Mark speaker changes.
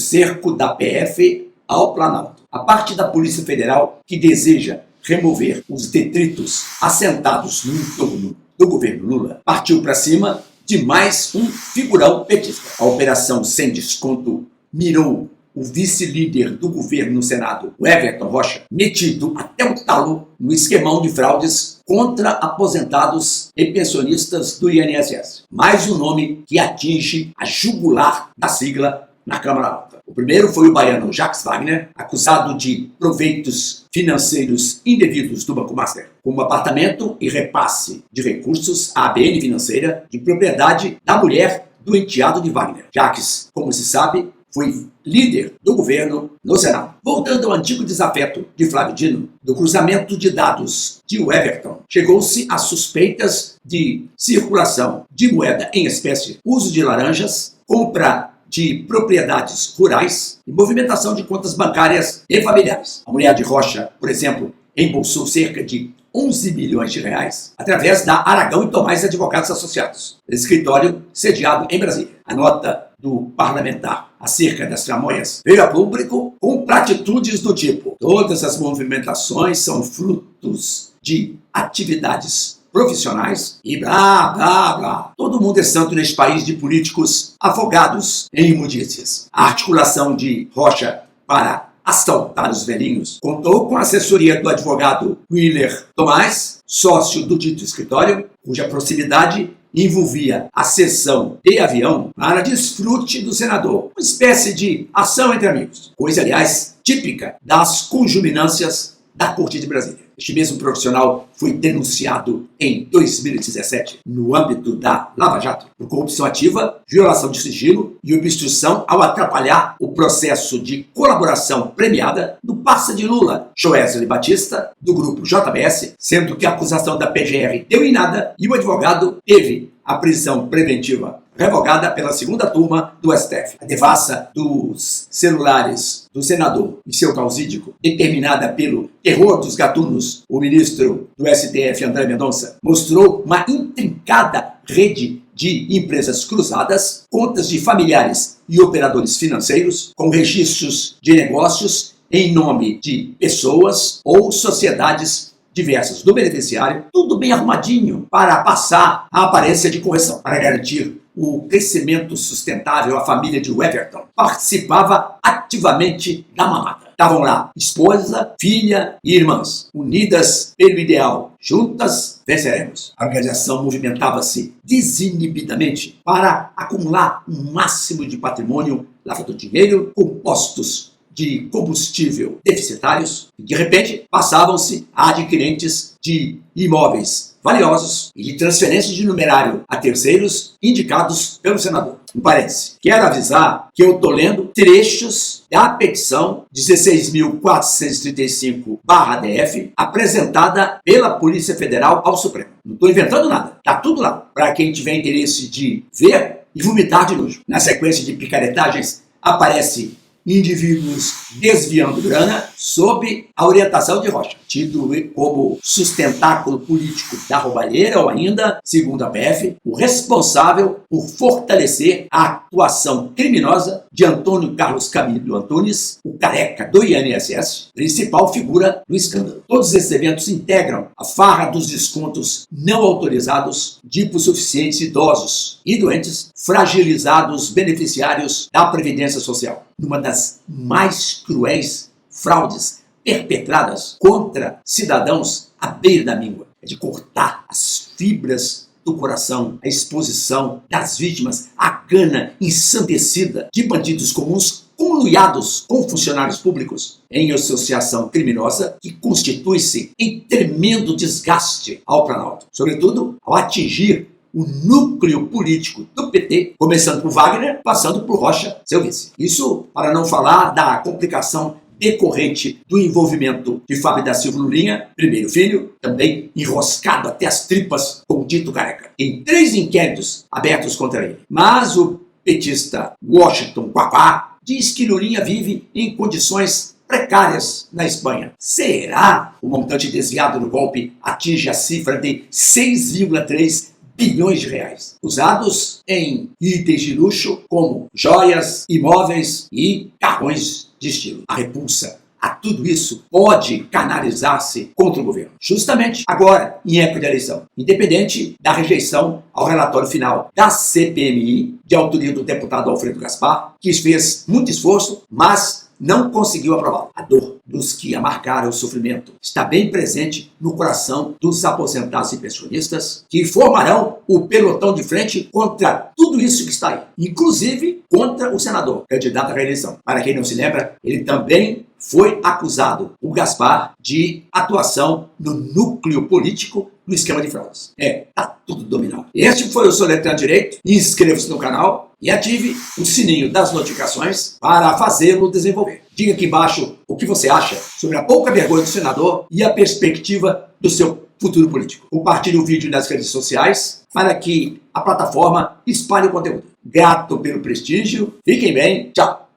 Speaker 1: cerco da PF ao Planalto. A parte da Polícia Federal que deseja remover os detritos assentados no entorno do governo Lula partiu para cima de mais um figurão petista. A Operação Sem Desconto mirou o vice-líder do governo no Senado, o Everton Rocha, metido até o talo no esquemão de fraudes contra aposentados e pensionistas do INSS. Mais um nome que atinge a jugular da sigla na Câmara Alta. O primeiro foi o baiano Jacques Wagner, acusado de proveitos financeiros indevidos do Banco Master, como apartamento e repasse de recursos à ABN Financeira de propriedade da mulher do enteado de Wagner. Jacques, como se sabe, foi líder do governo no Senado. Voltando ao antigo desafeto de Flávio Dino, do cruzamento de dados de Everton, chegou-se a suspeitas de circulação de moeda em espécie, uso de laranjas, compra de propriedades rurais e movimentação de contas bancárias e familiares. A mulher de Rocha, por exemplo, embolsou cerca de 11 milhões de reais através da Aragão e Tomás Advogados Associados, escritório sediado em Brasília. A nota do parlamentar acerca das tramóias veio a público com platitudes do tipo: todas as movimentações são frutos de atividades profissionais e blá, blá, blá. Todo mundo é santo neste país de políticos afogados em imundícias. A articulação de Rocha para assaltar os velhinhos contou com a assessoria do advogado Willer Tomás, sócio do dito escritório, cuja proximidade envolvia a cessão de avião para desfrute do senador, uma espécie de ação entre amigos, coisa, aliás, típica das conjuminâncias da Corte de Brasília. Este mesmo profissional foi denunciado em 2017 no âmbito da Lava Jato por corrupção ativa, violação de sigilo e obstrução ao atrapalhar o processo de colaboração premiada do parça de Lula, Joesley Batista, do grupo JBS, sendo que a acusação da PGR deu em nada e o advogado teve a prisão preventiva revogada pela segunda turma do STF. A devassa dos celulares do senador e seu causídico, determinada pelo terror dos gatunos, o ministro do STF, André Mendonça, mostrou uma intrincada rede de empresas cruzadas, contas de familiares e operadores financeiros, com registros de negócios em nome de pessoas ou sociedades diversas do beneficiário, tudo bem arrumadinho para passar a aparência de correção, para garantir o crescimento sustentável. A família de Everton participava ativamente da mamata. Estavam lá esposa, filha e irmãs, unidas pelo ideal. Juntas venceremos. A organização movimentava-se desinibidamente para acumular um máximo de patrimônio, lavando dinheiro com postos de combustível deficitários e, de repente, passavam-se a adquirentes de imóveis valiosos e de transferência de numerário a terceiros indicados pelo senador. Um parêntese. Quero avisar que eu estou lendo trechos da petição 16.435/DF apresentada pela Polícia Federal ao Supremo. Não estou inventando nada. Está tudo lá para quem tiver interesse de ver e vomitar de nojo. Na sequência de picaretagens aparece indivíduos desviando grana sob a orientação de Rocha, tido como sustentáculo político da roubalheira ou ainda, segundo a PF, o responsável por fortalecer a atuação criminosa de Antônio Carlos Camilo Antunes, o careca do INSS, principal figura do escândalo. Todos esses eventos integram a farra dos descontos não autorizados de hipossuficientes idosos e doentes, fragilizados beneficiários da Previdência Social. Numa das mais cruéis fraudes perpetradas contra cidadãos à beira da míngua. É de cortar as fibras do coração, a exposição das vítimas à gana ensandecida de bandidos comuns conluiados com funcionários públicos em associação criminosa que constitui-se em tremendo desgaste ao Planalto, sobretudo ao atingir o núcleo político do PT, começando por Wagner, passando por Rocha, seu vice. Isso para não falar da complicação decorrente do envolvimento de Fábio da Silva Lulinha, primeiro filho, também enroscado até as tripas com o dito careca. Tem 3 inquéritos abertos contra ele. Mas o petista Washington Quapá diz que Lulinha vive em condições precárias na Espanha. Será? O montante desviado no golpe atinge a cifra de 6,3 bilhões de reais, usados em itens de luxo como joias, imóveis e carrões de estilo. A repulsa a tudo isso pode canalizar-se contra o governo, justamente agora, em época de eleição, independente da rejeição ao relatório final da CPMI, de autoria do deputado Alfredo Gaspar, que fez muito esforço, mas não conseguiu aprovar. A dor dos que amargaram o sofrimento está bem presente no coração dos aposentados e pensionistas, que formarão o pelotão de frente contra tudo isso que está aí, inclusive contra o senador, candidato à reeleição. Para quem não se lembra, ele também foi acusado, o Gaspar, de atuação no núcleo político do esquema de fraudes. Tá tudo dominado. Este foi o Soletrando Direito. Inscreva-se no canal e ative o sininho das notificações para fazê-lo desenvolver. Diga aqui embaixo o que você acha sobre a pouca vergonha do senador e a perspectiva do seu futuro político. Compartilhe o vídeo nas redes sociais para que a plataforma espalhe o conteúdo. Grato pelo prestígio. Fiquem bem. Tchau.